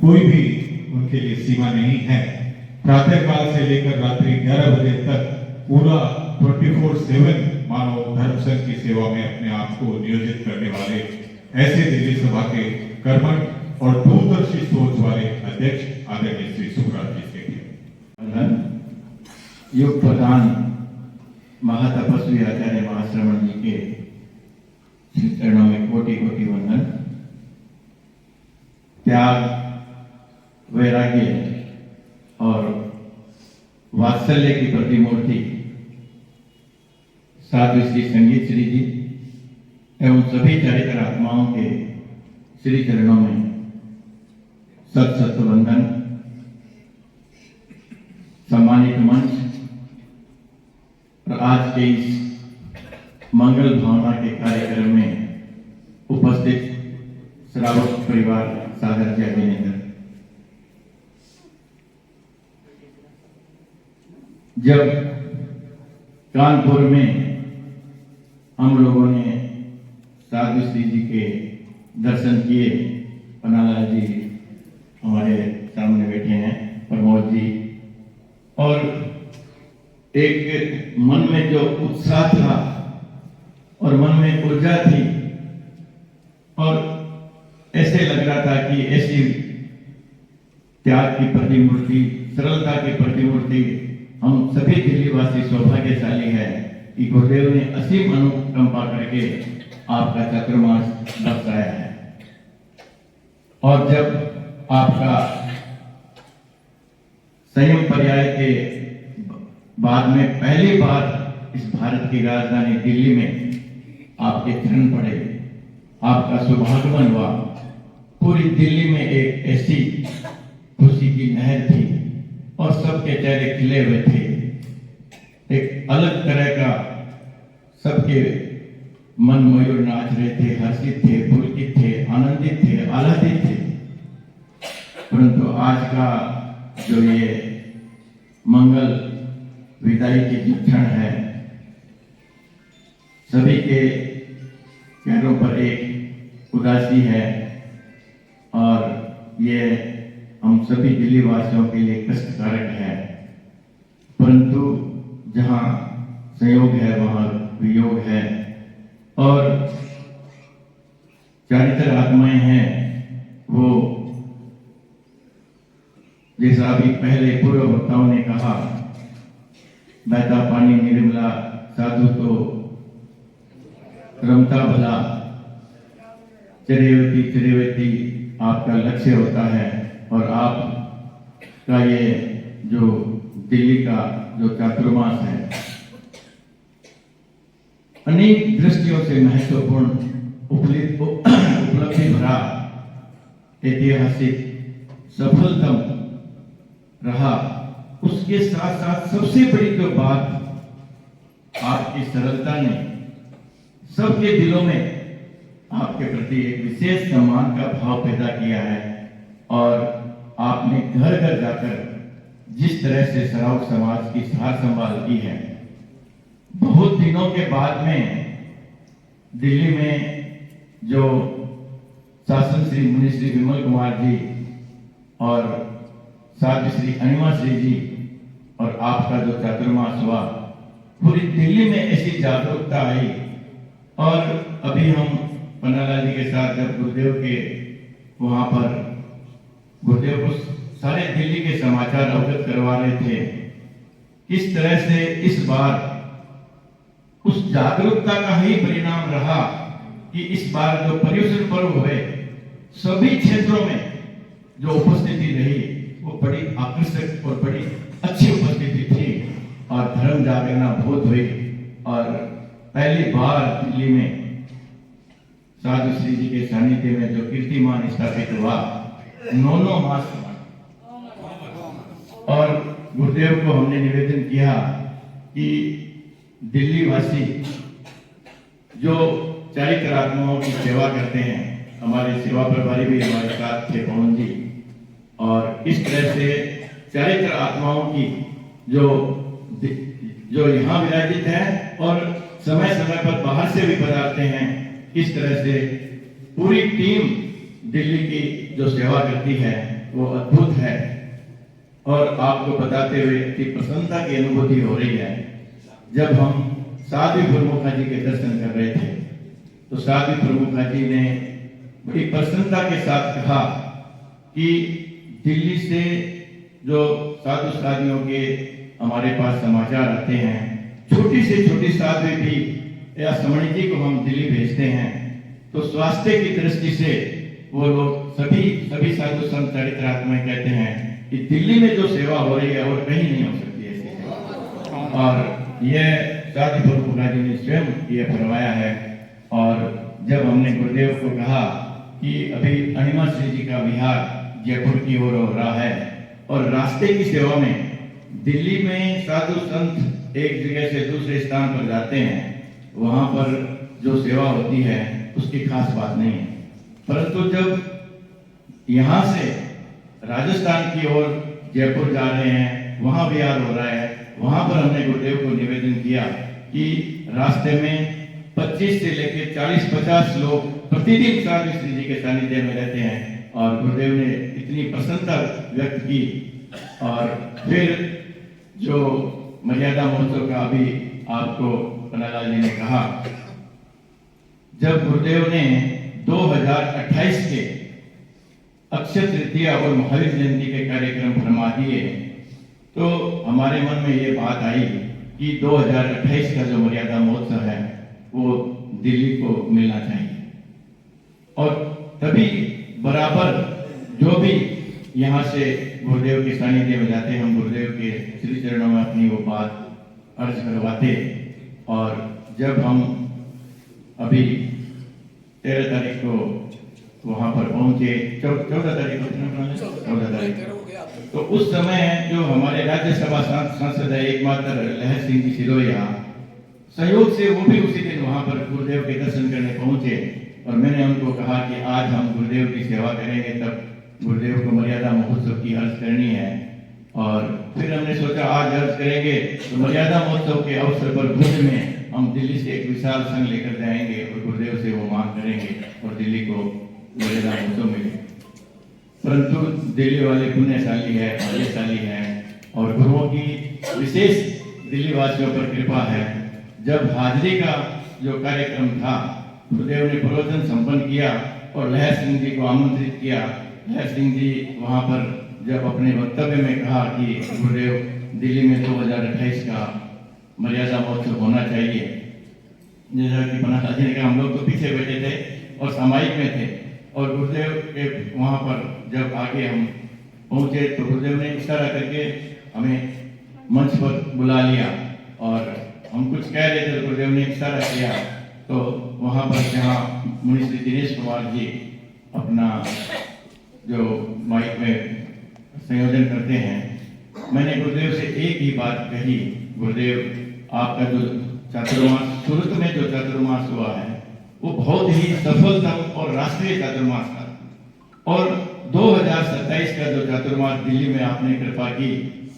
कोई भी उनके लिए सीमा नहीं है। प्रातः काल से लेकर रात्रि 11 बजे तक पूरा 24/7 मानव धर्म संघ की सेवा में अपने आप को नियोजित करने वाले ऐसे दिल्ली सभा के कर्मठ और दूरदर्शी सोच वाले अध्यक्ष आदरणीय श्री सुखराज जी से युग प्रधान महातपस्वी आचार्य महाश्रवण जी के चरणों में कोटि कोटि वंदन। त्याग, वैराग्य और वात्सल्य की प्रतिमूर्ति साधु श्री संगीत श्री जी एवं सभी चरित्र आत्माओं के श्री चरणों में सत सत वंदन। सम्मानित मंच और आज के इस मंगल भावना के कार्यक्रम में उपस्थित श्रावक परिवार सागर के अभिनंदन। जब कानपुर में हम लोगों ने साधु श्री जी के दर्शन किए, पन्नालाल जी हमारे सामने बैठे हैं, प्रमोद जी, और एक मन में जो उत्साह था और मन में ऊर्जा थी और ऐसे लग रहा था कि ऐसी त्याग की प्रतिमूर्ति, सरलता की प्रतिमूर्ति हम सभी दिल्लीवासी सौभाग्यशाली है कि गुरुदेव ने असीम अनुकंपा करके आपका चातुर्मास बरसाया है। और जब आपका संयम पर्याय के बाद में पहली बार इस भारत की राजधानी दिल्ली में आपके चरण पड़े, आपका सौभाग्यवन हुआ। पूरी दिल्ली में एक ऐसी खुशी की लहर थी और सबके चेहरे खिले हुए थे। एक अलग तरह का सबके मन मयूर नाच रहे थे, हर्षित थे, पुलकित थे, आनंदित थे, आह्लादित थे। परंतु आज का जो ये मंगल विदाई की जो क्षण है, सभी के चेहरों पर एक उदासी है और ये हम सभी दिल्ली वासियों के लिए कष्टकारक है। परंतु जहां संयोग है वहां वियोग है और चारित्र आत्माएं हैं, वो जैसा अभी पहले पूर्व वक्ताओं ने कहा, बहता पानी निर्मला, साधु तो रमता भला, चरेवती चरेवती आपका लक्ष्य होता है। और आप का ये जो दिल्ली का जो चातुर्मास है, अनेक दृष्टियों से महत्वपूर्ण उपलब्धि भरा, ऐतिहासिक सफलतम रहा। उसके साथ साथ सबसे बड़ी जो बात, आपकी सरलता ने सबके दिलों में आपके प्रति एक विशेष सम्मान का भाव पैदा किया है। और आपने घर घर जाकर जिस तरह से श्रावक समाज की सार संभाल की है, बहुत दिनों के बाद में दिल्ली में जो शासन श्री मुनि श्री विमल कुमार जी और साथ श्री अनिमा श्री जी और आपका जो चातुर्मास हुआ, पूरी दिल्ली में ऐसी जागरूकता आई। और अभी हम पन्नालाल जी के साथ जब गुरुदेव के वहां पर गुरुदेव को सारे दिल्ली के समाचार अवगत करवा रहे थे, किस तरह से इस बार उस जागरूकता का ही परिणाम रहा कि इस बार जो पर्युषण पर्व हुए, सभी क्षेत्रों में जो उपस्थिति रही वो बड़ी आकर्षक और बड़ी अच्छी उपस्थिति थी और धर्म जागरणा बहुत हुई। और पहली बार दिल्ली में साधु श्री जी के सानिध्य में जो कीर्तिमान स्थापित हुआ, 9 मास। और गुरुदेव को हमने निवेदन किया कि दिल्ली वासी जो चारित्र आत्माओं की सेवा करते हैं, हमारे सेवा प्रभारी भी हमारे साथ थे पवन जी, और इस तरह से चारित्र आत्माओं की जो यहाँ विराजित है और समय समय पर बाहर से भी पधारते हैं, इस तरह से पूरी टीम दिल्ली की जो सेवा करती है वो अद्भुत है और आपको बताते हुए इतनी प्रसन्नता की अनुभूति हो रही है। जब हम साध्वी प्रमुखा जी के दर्शन कर रहे थे तो साध्वी प्रमुखा जी ने बड़ी प्रसन्नता के साथ कहा कि दिल्ली से जो साधु साधियों के हमारे पास समाचार आते हैं, छोटी से छोटी साध्वी भी या समणी जी को हम दिल्ली भेजते हैं, तो स्वास्थ्य की दृष्टि से वो लोग सभी साधु संत चरित्रात्मा कहते हैं कि दिल्ली में जो सेवा हो रही है और कहीं नहीं हो सकती ऐसी सेवा। और यह साध्वी प्रमुखा जी ने स्वयं ये फरमाया है। और जब हमने गुरुदेव को कहा कि अभी अणिमा श्री जी का विहार जयपुर की ओर हो रहा है और रास्ते की सेवा में दिल्ली में साधु संत एक जगह से दूसरे स्थान पर जाते हैं, वहां पर जो सेवा होती है उसकी खास बात नहीं है, परंतु जब यहाँ से राजस्थान की ओर जयपुर जा रहे हैं, वहां विहार हो रहा है, वहां पर हमने गुरुदेव को निवेदन किया कि रास्ते में 25 से लेकर 40-50 लोग प्रतिदिन साधु श्री जी के सानिध्य में रहते हैं। और गुरुदेव ने इतनी प्रसन्नता व्यक्त की। और फिर जो मर्यादा महोत्सव का अभी आपको पन्नालाल जी ने कहा, जब गुरुदेव ने 2028 के अक्षय तृतीया और महावीर जयंती के कार्यक्रम फरमा दिए तो हमारे मन में ये बात आई कि 2028 का जो मर्यादा महोत्सव है वो दिल्ली को मिलना चाहिए। और तभी बराबर जो भी यहाँ से गुरुदेव के सानिध्य में जाते हैं, हम गुरुदेव के श्री चरणों में अपनी वो बात अर्ज करवाते। और जब हम अभी 13 तारीख को वहाँ पर पहुंचे, 14 तारीख को 14 तारीख, तो उस समय जो हमारे राज्यसभा सांसद है एकमात्र लहर सिंह जी सिरोया, सहयोग से वो भी उसी दिन वहाँ पर गुरुदेव के दर्शन करने पहुंचे। और मैंने उनको कहा कि आज हम गुरुदेव की सेवा करेंगे, तब गुरुदेव को मर्यादा महोत्सव की अर्ज करनी है। और फिर हमने सोचा आज अर्ज करेंगे तो मर्यादा महोत्सव के अवसर पर भुज में हम दिल्ली से एक विशाल संघ लेकर जाएंगे और गुरुदेव से वो मांग करेंगे और दिल्ली को मर्यादा महोत्सव मिले। परंतु दिल्ली वाले पुण्यशाली है, भाग्यशाली है और गुरुओं की विशेष दिल्ली वासियों पर कृपा है। जब हाजिरी का जो कार्यक्रम था, गुरुदेव ने प्रवचन संपन्न किया और लहर सिंह जी को आमंत्रित किया। लहर सिंह जी वहां पर जब अपने वक्तव्य में कहा कि गुरुदेव दिल्ली में 2028 का मर्यादा महोत्सव होना चाहिए, जैसा कि पन्नालाल जी ने कहा, हम लोग तो पीछे बैठे थे और सामायिक में थे। और गुरुदेव के वहां पर जब आगे हम पहुंचे तो गुरुदेव ने इशारा करके हमें मंच पर बुला लिया और हम कुछ कह रहे थे तो गुरुदेव ने इशारा किया। तो वहां पर जहाँ मुनि श्री दिनेश कुमार जी अपना जो माइक में संयोजन करते हैं, मैंने गुरुदेव से एक ही बात कही, गुरुदेव आपका जो चातुर्मास सूरत में जो चातुर्मास हुआ है वो बहुत ही सफलतम और राष्ट्रीय चातुर्मास था। और 2027 का जो चातुर्मास दिल्ली में आपने कृपा की,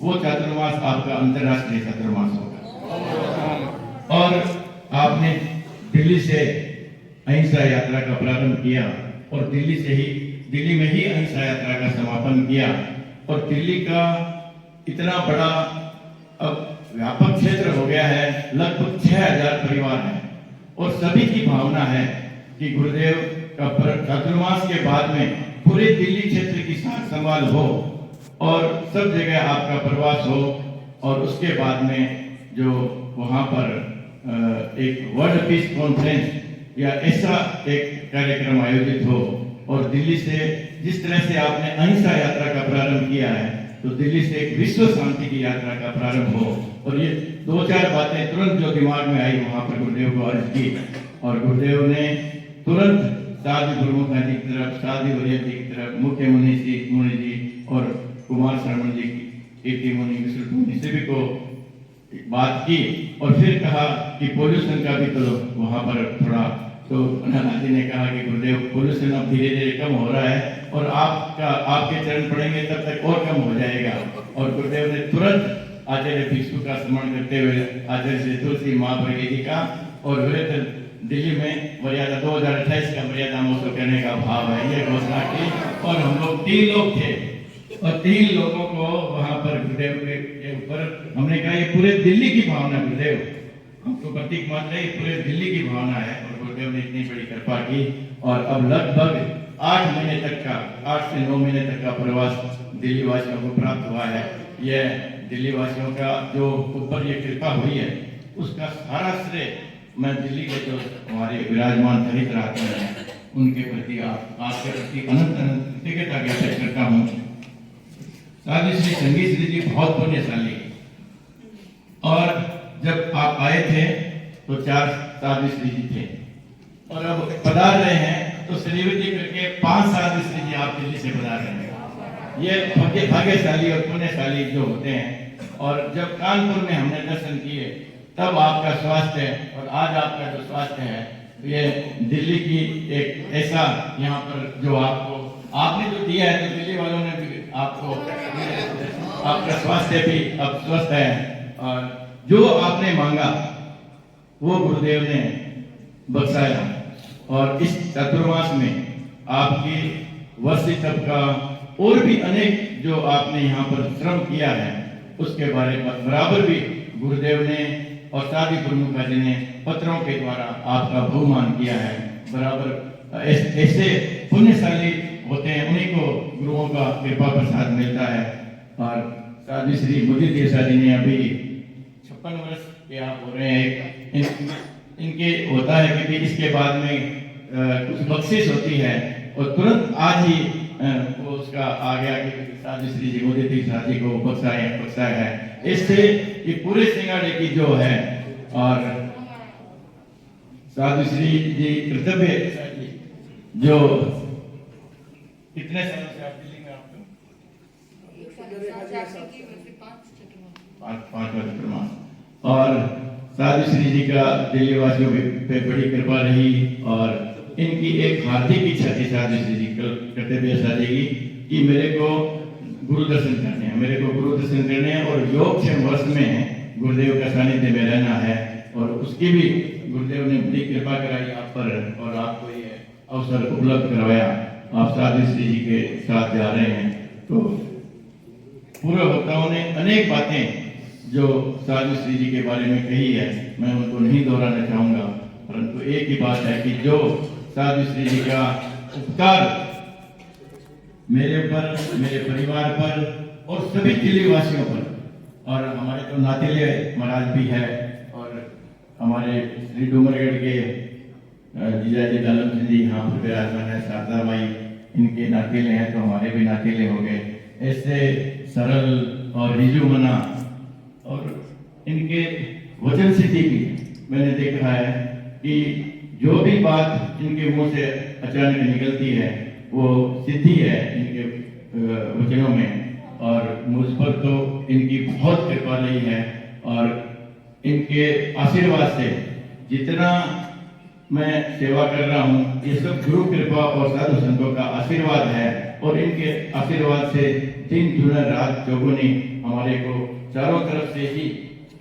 वो चातुर्मास आपका अंतर्राष्ट्रीय चातुर्मास होगा। और आपने दिल्ली से अहिंसा यात्रा का प्रारंभ किया और दिल्ली में ही अहिंसा यात्रा का समापन किया। और दिल्ली का इतना बड़ा अब व्यापक क्षेत्र हो गया है, लगभग 6000 परिवार है और सभी की भावना है कि गुरुदेव का चातुर्मास के बाद में पूरे दिल्ली क्षेत्र की साथ संभाल हो और सब जगह आपका प्रवास हो। और उसके बाद में जो वहाँ पर एक वर्ल्ड पीस कॉन्फ्रेंस या ऐसा एक कार्यक्रम आयोजित हो। और दिल्ली से जिस तरह से आपने अहिंसा यात्रा का प्रारंभ किया है, तो दिल्ली से एक विश्व शांति की यात्रा का प्रारंभ हो। और ये 2-4 बातें तुरंत जो दिमाग में आई वहां पर गुरुदेव को अर्ज की और गुरुदेव ने तुरंत साध्वी प्रमुखा जी की तरफ, साध्वी वरिया जी की तरफ, मुख्य मुनि जी और कुमार शर्मन जी, कीर्ति मुनि, विष्णु मुनि सभी को बात की। और फिर कहा कि पोल्यूशन का भी तो वहां पर थोड़ा, तो पन्नालाल जी ने कहा कि गुरुदेव पोल्यूशन अब धीरे धीरे कम हो रहा है और आपके चरण पड़ेंगे तब तक और कम हो जाएगा। और गुरुदेव ने तुरंत आचार्य भिक्षु का स्मरण करते हुए आचार्य श्री तुलसी महाप्रज्ञ जी का और दिल्ली में मर्यादा 2028 का मर्यादा महोत्सव करने का भाव है, ये घोषणा की। और हम लोग 3 लोग थे, और 3 लोगों को वहां पर गुरुदेव के ऊपर हमने कहा ये पूरे दिल्ली की भावना गुरुदेव, हमको प्रतीक मात्र है, ये पूरे दिल्ली की भावना है। और गुरुदेव ने इतनी बड़ी कृपा की और अब लगभग 8 महीने तक का 8 से 9 महीने तक का प्रवास दिल्ली वासियों को प्राप्त हुआ है। यह दिल्ली वासियों का जो ऊपर ये कृपा हुई है उसका सारा श्रेय मैं दिल्ली के जो हमारे विराजमान दलित रहते हैं उनके प्रति आपके प्रति अनंत अनंत कृतज्ञता ज्ञापित करता हूँ। साधु श्री संगीत श्री जी बहुत पुण्यशाली, और जब आप आए थे तो 4 साधु श्री जी थे और अब पधार रहे हैं तो श्रीवती करके 5 साधु श्री जी आप दिल्ली से पधार रहे हैं। ये भाग्यशाली और पुण्यशाली जो होते हैं। और जब कानपुर में हमने दर्शन किए तब आपका स्वास्थ्य और आज आपका जो स्वास्थ्य है ये दिल्ली की एक ऐसा यहाँ पर जो आपने जो दिया है तो दिल्ली वालों ने भी आपको आपका स्वास्थ्य भी अब स्वस्थ है और जो आपने मांगा वो गुरुदेव ने बख्शाया। और इस चतुर्मास में आपकी वर्षी तप का और भी अनेक जो आपने यहाँ पर श्रम किया है उसके बारे में बराबर भी गुरुदेव ने और सादी प्रमुखा जी ने पत्रों के द्वारा आपका बहुमान किया है। बराबर ऐसे पुण्यशाली होते हैं उन्हीं को गुरुओं का कृपा प्रसाद मिलता है। और साधु श्री मुदित देसा जी ने अभी 56 वर्ष के आप हो रहे हैं। इनके होता है कि इसके बाद में कुछ बख्शिश होती है और तुरंत आज ही वो उसका आ गया कि साधु श्री जी मुदित देसा जी को बख्शाया है। इससे ये पूरे सिंगाड़े की जो है और साधु श्री जी कर्तव्य जो कितने सालों से आप दिल्ली में आपको 5 वर्ष प्रमाण। और साधु श्री जी का दिल्ली वासियों पे बड़ी कृपा रही और इनकी एक हार्दिक इच्छा थी साधु श्री जी कर्तव्य साधु की कि मेरे को गुरु दर्शन करने हैं, मेरे को गुरु दर्शन करने हैं और योगक्षेम वर्ष में गुरुदेव का सानिध्य में रहना है। और उसकी भी गुरुदेव ने बड़ी कृपा कराई आप पर और आपको ये अवसर उपलब्ध करवाया। आप साधु श्री जी के साथ जा रहे हैं। तो पूर्व वक्ताओं ने अनेक बातें जो साधु श्री जी के बारे में कही है मैं उनको नहीं दोहराना चाहूंगा, परंतु एक ही बात है कि जो साधु श्री जी का उपकार मेरे ऊपर, मेरे परिवार पर और सभी दिल्ली वासियों पर, और हमारे तो नातेले महाराज भी है और हमारे श्री डूमरगढ़ के जीजाजी दालम सिंह जी यहाँ पर विराजमान है, शारदा माई इनके नातेले हैं तो हमारे भी नातेले हो गए। ऐसे सरल और रिजु मना और इनके वचन सिद्धि भी मैंने देखा है कि जो भी बात इनके मुंह से अचानक निकलती है वो सिद्धि है इनके वचनों में। और मुझ पर तो इनकी बहुत कृपा रही है और इनके आशीर्वाद से जितना मैं सेवा कर रहा हूँ ये सब गुरु कृपा और साधु संतों का आशीर्वाद है। और इनके आशीर्वाद से दिन दुना रात चौगुनी हमारे को चारों तरफ से ही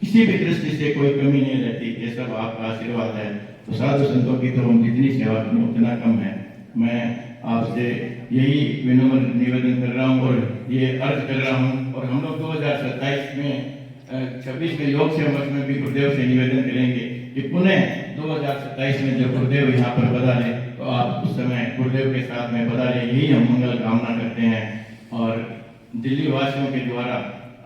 किसी भी दृष्टि से कोई कमी नहीं रहती। ये सब आपका आशीर्वाद है। तो साधु संतों की तो हम जितनी सेवा करें उतना कम है। मैं आपसे यही विनम्र निवेदन कर रहा हूँ और ये अर्ज कर रहा हूँ। और हम लोग 2027 में 26 में योग सेवक में भी गुरुदेव से निवेदन करेंगे कि पुनः 2027 में जब गुरुदेव यहाँ पर पधारे तो आप उस समय गुरुदेव के साथ में पधारे, यही हम मंगल कामना करते हैं। और दिल्ली वासियों के द्वारा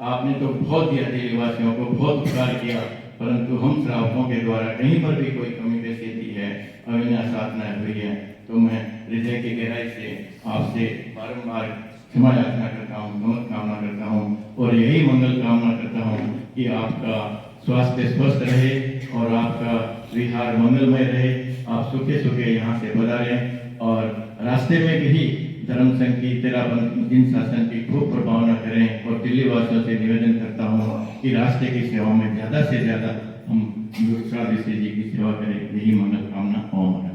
आपने तो बहुत दिया, दिल्ली वासियों को बहुत उपकार किया, परंतु हम श्रावकों के द्वारा कहीं पर भी कोई कमी पेशी दी है, अविनाश साधना हुई है तो मैं हृदय की गहराई से आपसे बारंबार क्षमा याचना करता हूँ, नमन कामना करता हूँ और यही मंगल कामना करता हूँ कि आपका स्वास्थ्य स्वस्थ रहे और आपका विहार मंगलमय रहे। आप सुखे सुखे यहाँ से पधारें और रास्ते में भी धर्म संघ की तेराबंद दिन शासन की खूब प्रभावना करें। और दिल्ली वासियों से निवेदन करता हूँ कि रास्ते की सेवा में ज्यादा से ज्यादा हम साधु श्री जी की सेवा करें, यही मंगल कामना। ओम।